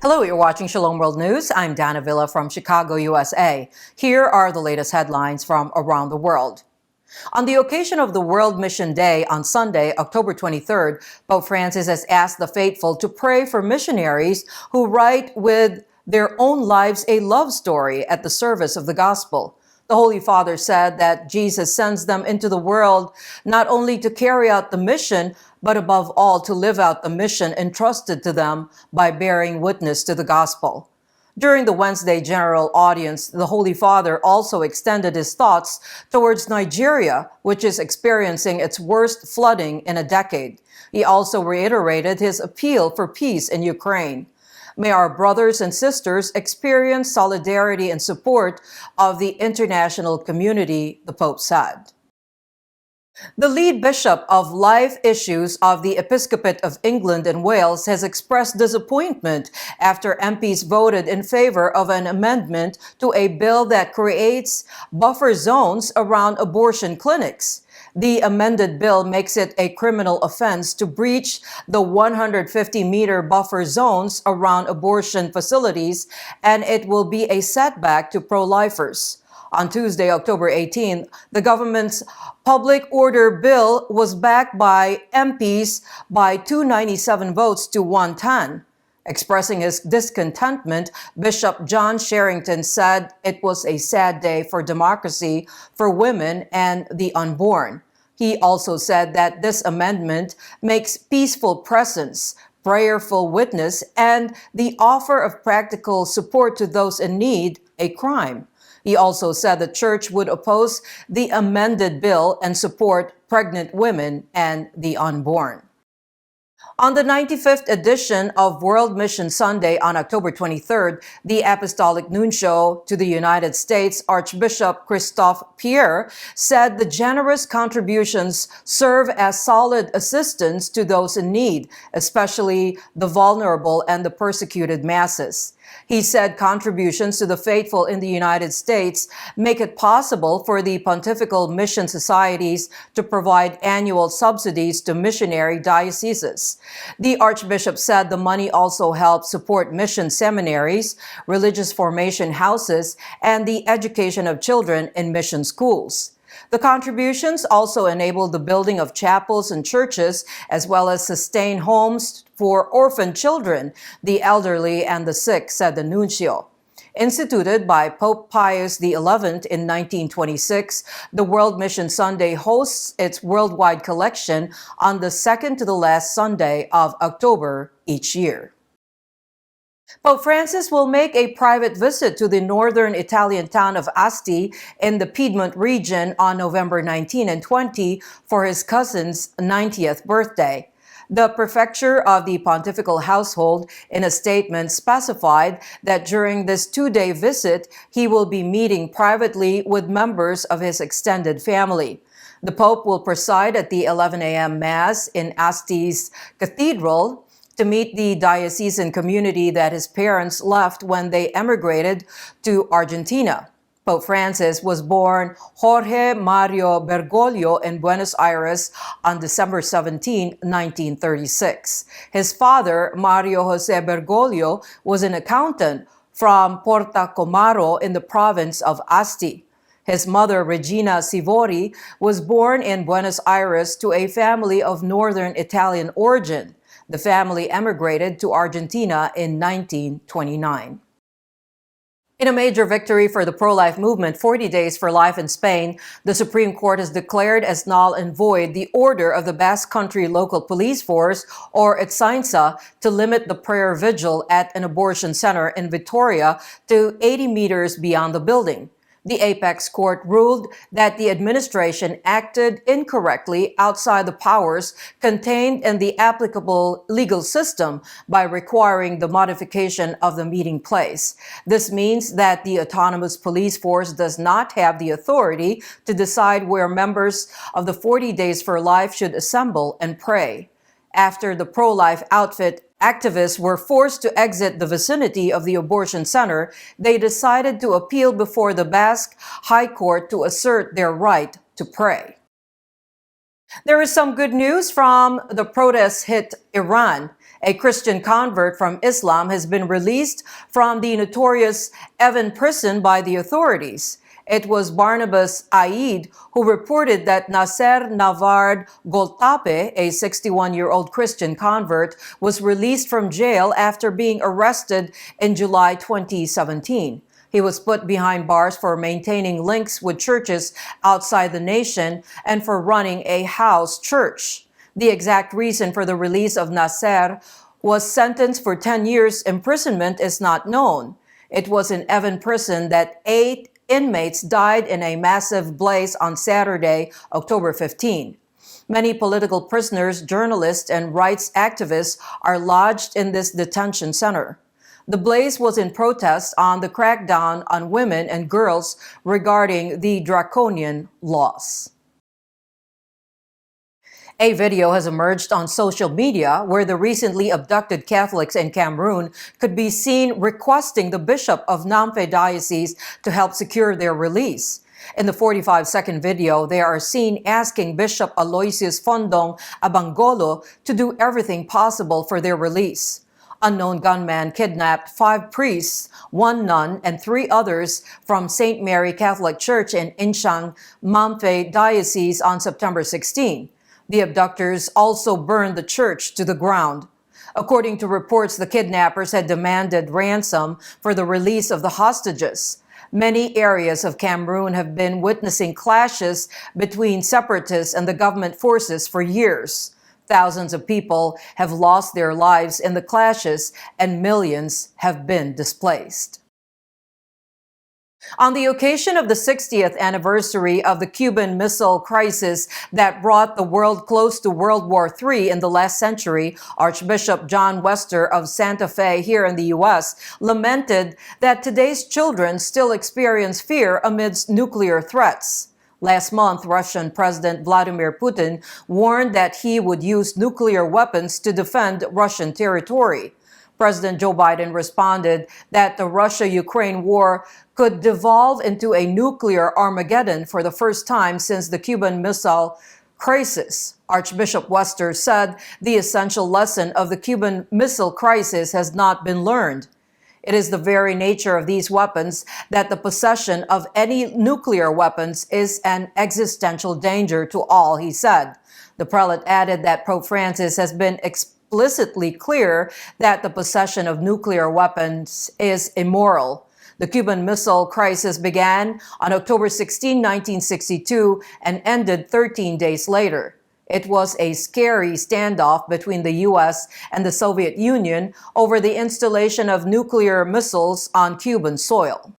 Hello, you're watching Shalom World News. I'm Dana Villa from Chicago, USA. Here are the latest headlines from around the world. On the occasion of the World Mission Day on Sunday, October 23rd, Pope Francis has asked the faithful to pray for missionaries who write with their own lives a love story at the service of the gospel. The Holy Father said that Jesus sends them into the world not only to carry out the mission, but above all to live out the mission entrusted to them by bearing witness to the gospel. During the Wednesday general audience, the Holy Father also extended his thoughts towards Nigeria, which is experiencing its worst flooding in a decade. He also reiterated his appeal for peace in Ukraine. May our brothers and sisters experience solidarity and support of the international community, the Pope said. The lead bishop of life issues of the Episcopate of England and Wales has expressed disappointment after MPs voted in favor of an amendment to a bill that creates buffer zones around abortion clinics. The amended bill makes it a criminal offense to breach the 150-meter buffer zones around abortion facilities, and it will be a setback to pro-lifers. On Tuesday, October 18, the government's public order bill was backed by MPs by 297 votes to 110. Expressing his discontentment, Bishop John Sherrington said it was a sad day for democracy, for women, and the unborn. He also said that this amendment makes peaceful presence, prayerful witness, and the offer of practical support to those in need a crime. He also said the church would oppose the amended bill and support pregnant women and the unborn. On the 95th edition of World Mission Sunday on October 23rd, the Apostolic Nuncio to the United States, Archbishop Christophe Pierre, said the generous contributions serve as solid assistance to those in need, especially the vulnerable and the persecuted masses. He said contributions to the faithful in the United States make it possible for the Pontifical Mission Societies to provide annual subsidies to missionary dioceses. The Archbishop said the money also helps support mission seminaries, religious formation houses, and the education of children in mission schools. The contributions also enable the building of chapels and churches, as well as sustain homes for orphan children, the elderly, and the sick, said the Nuncio. Instituted by Pope Pius XI in 1926, the World Mission Sunday hosts its worldwide collection on the second to the last Sunday of October each year. Pope Francis will make a private visit to the northern Italian town of Asti in the Piedmont region on November 19 and 20 for his cousin's 90th birthday. The prefecture of the pontifical household in a statement specified that during this two-day visit, he will be meeting privately with members of his extended family. The Pope will preside at the 11 a.m. Mass in Asti's cathedral to meet the diocesan community that his parents left when they emigrated to Argentina. Pope Francis was born Jorge Mario Bergoglio in Buenos Aires on December 17, 1936. His father, Mario Jose Bergoglio, was an accountant from Porta Comaro in the province of Asti. His mother, Regina Sivori, was born in Buenos Aires to a family of northern Italian origin. The family emigrated to Argentina in 1929. In a major victory for the pro-life movement, 40 Days for Life in Spain, the Supreme Court has declared as null and void the order of the Basque Country Local Police Force, or Ertzaintza, to limit the prayer vigil at an abortion center in Vitoria to 80 meters beyond the building. The apex court ruled that the administration acted incorrectly outside the powers contained in the applicable legal system by requiring the modification of the meeting place. This means that the autonomous police force does not have the authority to decide where members of the 40 Days for Life should assemble and pray. After the pro-life outfit activists were forced to exit the vicinity of the abortion center, they decided to appeal before the Basque High Court to assert their right to pray. There is some good news from the protests hit Iran. A Christian convert from Islam has been released from the notorious Evin prison by the authorities. It was Barnabas Aid who reported that Nasser Navard Goltape, a 61-year-old Christian convert, was released from jail after being arrested in July 2017. He was put behind bars for maintaining links with churches outside the nation and for running a house church. The exact reason for the release of Nasser was sentenced for 10 years imprisonment is not known. It was in Evin prison that 8 inmates died in a massive blaze on Saturday, October 15. Many political prisoners, journalists, and rights activists are lodged in this detention center. The blaze was in protest on the crackdown on women and girls regarding the draconian laws. A video has emerged on social media where the recently abducted Catholics in Cameroon could be seen requesting the Bishop of Namfe Diocese to help secure their release. In the 45-second video, they are seen asking Bishop Aloysius Fondong Abangolo to do everything possible for their release. Unknown gunman kidnapped 5 priests, 1 nun, and 3 others from St. Mary Catholic Church in Inchang, Mamfe Diocese on September 16. The abductors also burned the church to the ground. According to reports, the kidnappers had demanded ransom for the release of the hostages. Many areas of Cameroon have been witnessing clashes between separatists and the government forces for years. Thousands of people have lost their lives in the clashes and millions have been displaced. On the occasion of the 60th anniversary of the Cuban Missile Crisis that brought the world close to World War III in the last century, Archbishop John Wester of Santa Fe here in the U.S. lamented that today's children still experience fear amidst nuclear threats. Last month, Russian President Vladimir Putin warned that he would use nuclear weapons to defend Russian territory. President Joe Biden responded that the Russia-Ukraine war could devolve into a nuclear Armageddon for the first time since the Cuban Missile Crisis. Archbishop Wester said the essential lesson of the Cuban Missile Crisis has not been learned. It is the very nature of these weapons that the possession of any nuclear weapons is an existential danger to all, he said. The prelate added that Pope Francis has been explicitly clear that the possession of nuclear weapons is immoral. The Cuban Missile Crisis began on October 16, 1962 and ended 13 days later. It was a scary standoff between the U.S. and the Soviet Union over the installation of nuclear missiles on Cuban soil.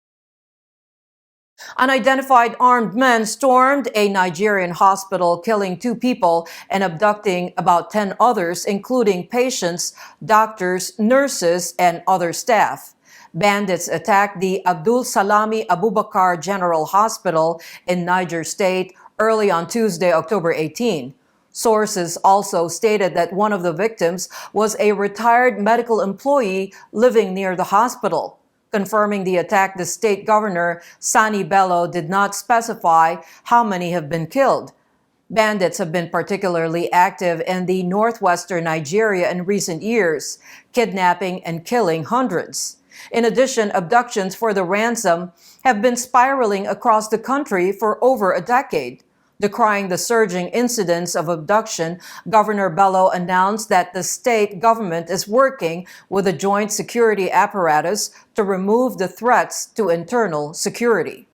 Unidentified armed men stormed a Nigerian hospital, killing 2 people and abducting about 10 others, including patients, doctors, nurses, and other staff. Bandits attacked the Abdul Salami Abubakar General Hospital in Niger State early on Tuesday, October 18. Sources also stated that one of the victims was a retired medical employee living near the hospital. Confirming the attack, the state governor, Sani Bello, did not specify how many have been killed. Bandits have been particularly active in the northwestern Nigeria in recent years, kidnapping and killing hundreds. In addition, abductions for the ransom have been spiraling across the country for over a decade. Decrying the surging incidents of abduction, Governor Bello announced that the state government is working with a joint security apparatus to remove the threats to internal security.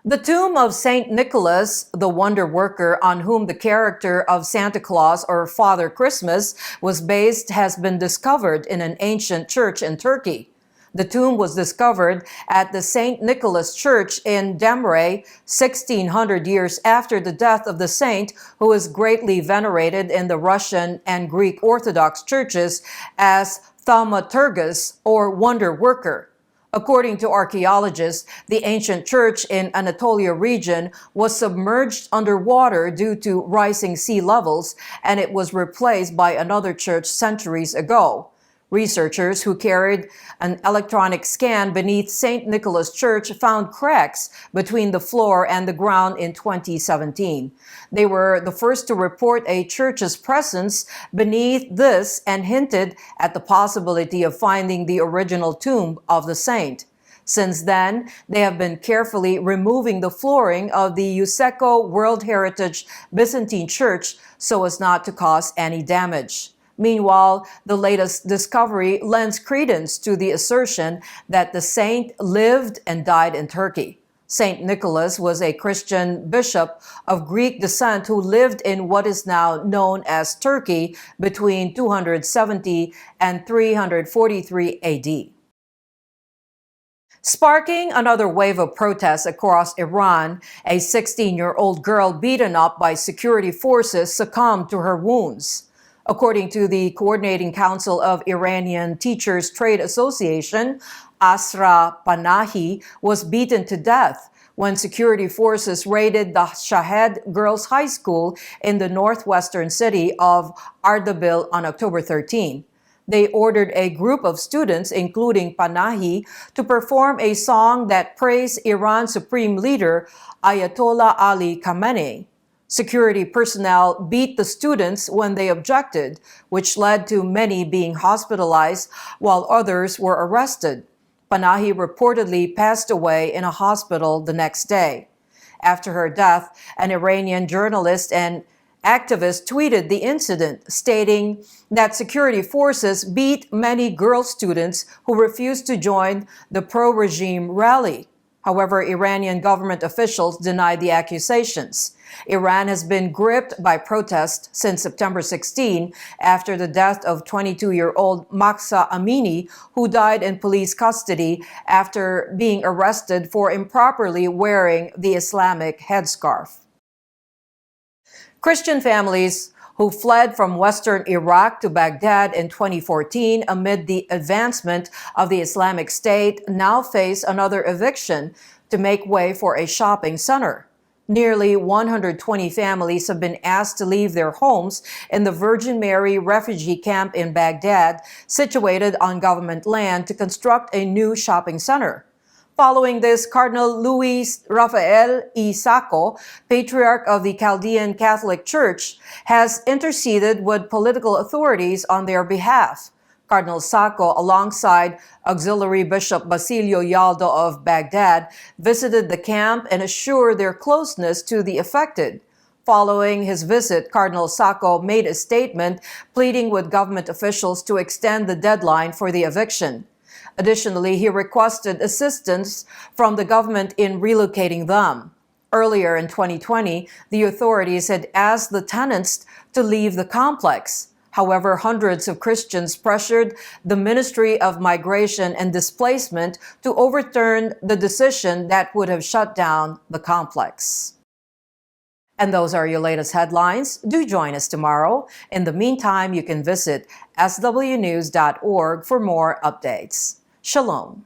The tomb of Saint Nicholas, the wonder worker on whom the character of Santa Claus or Father Christmas was based, has been discovered in an ancient church in Turkey. The tomb was discovered at the St. Nicholas Church in Demre, 1600 years after the death of the saint, who is greatly venerated in the Russian and Greek Orthodox churches as Thaumaturgus or wonder worker. According to archaeologists, the ancient church in Anatolia region was submerged underwater due to rising sea levels, and it was replaced by another church centuries ago. Researchers who carried an electronic scan beneath St. Nicholas Church found cracks between the floor and the ground in 2017. They were the first to report a church's presence beneath this and hinted at the possibility of finding the original tomb of the saint. Since then, they have been carefully removing the flooring of the UNESCO World Heritage Byzantine Church so as not to cause any damage. Meanwhile, the latest discovery lends credence to the assertion that the saint lived and died in Turkey. Saint Nicholas was a Christian bishop of Greek descent who lived in what is now known as Turkey between 270 and 343 AD. Sparking another wave of protests across Iran, a 16-year-old girl beaten up by security forces succumbed to her wounds. According to the Coordinating Council of Iranian Teachers Trade Association, Asra Panahi was beaten to death when security forces raided the Shahed Girls High School in the northwestern city of Ardabil on October 13. They ordered a group of students, including Panahi, to perform a song that praised Iran's supreme leader, Ayatollah Ali Khamenei. Security personnel beat the students when they objected, which led to many being hospitalized while others were arrested. Panahi reportedly passed away in a hospital the next day. After her death, an Iranian journalist and activist tweeted the incident, stating that security forces beat many girl students who refused to join the pro-regime rally. However, Iranian government officials denied the accusations. Iran has been gripped by protests since September 16 after the death of 22-year-old Mahsa Amini, who died in police custody after being arrested for improperly wearing the Islamic headscarf. Christian families who fled from western Iraq to Baghdad in 2014 amid the advancement of the Islamic State now face another eviction to make way for a shopping center. Nearly 120 families have been asked to leave their homes in the Virgin Mary refugee camp in Baghdad, situated on government land, to construct a new shopping center. Following this, Cardinal Luis Rafael E. Sacco, Patriarch of the Chaldean Catholic Church, has interceded with political authorities on their behalf. Cardinal Sacco, alongside Auxiliary Bishop Basilio Yaldo of Baghdad, visited the camp and assured their closeness to the affected. Following his visit, Cardinal Sacco made a statement pleading with government officials to extend the deadline for the eviction. Additionally, he requested assistance from the government in relocating them. Earlier in 2020, the authorities had asked the tenants to leave the complex. However, hundreds of Christians pressured the Ministry of Migration and Displacement to overturn the decision that would have shut down the complex. And those are your latest headlines. Do join us tomorrow. In the meantime, you can visit swnews.org for more updates. Shalom.